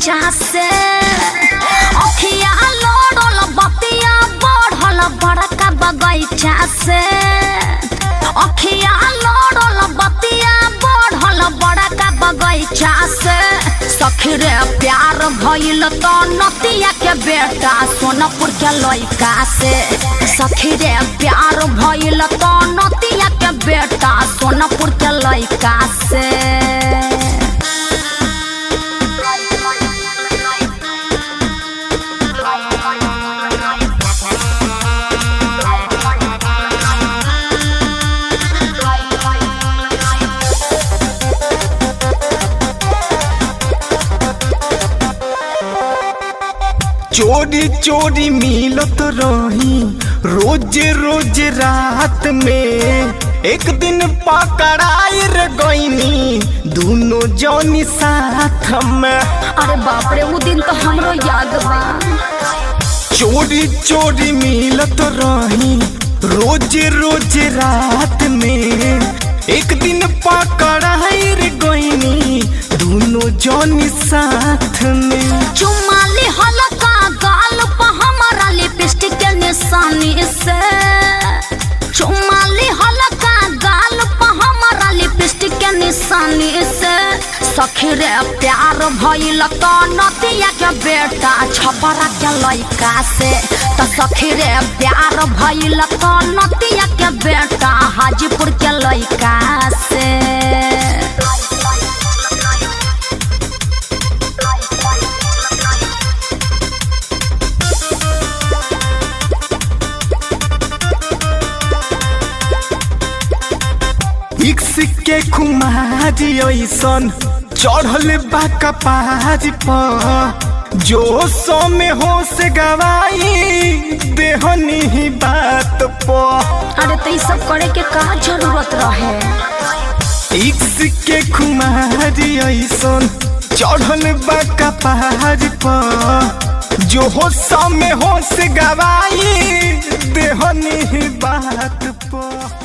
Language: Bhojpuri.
बगीचा से अखिया लड़ल बतिया बढ़ल बड़का बगीचा से अखिया लड़ल बतिया बढ़ल बड़का बगीचा से सखी रे प्यार भइल तो नतिया के बेटा सोनपुर के लइका से सखी रे प्यार भइल तो नतिया के बेटा सोनपुर के लइका से चोरी चोरी मिलत रही रोज रोज रात में एक दिन पकड़ाई रे गईनी दोनों जौनी साथ में। अरे बाप रे वो दिन तो हमरो याद बा। चोरी चोरी मिलत रही रोज रोज रात में एक दिन पकड़ाई रे गईनी दोनों जौनी साथ में। चुमाली हलका गाल पर हमारा लिपस्टिक के निशानी से चुमाली हलका गाल पर हमारा लिपस्टिक के निशानी से सखी रे प्यार भइल तो नतिया के बेटा छपरा के लइका से तो सखी रे प्यार भइल तो नतिया के बेटा हाजीपुर के लइका से। इक्स के खुमारी ऐसन चढ़ल बा कपार पर जोशो में होश गवाई देहनी ही बात पर। अरे तो सब करे के का जरूरत रहे। इक्स के खुमारी ऐसन चढ़ल बा कपार पर जोशो में होश गवाई देहनी ही बात पर।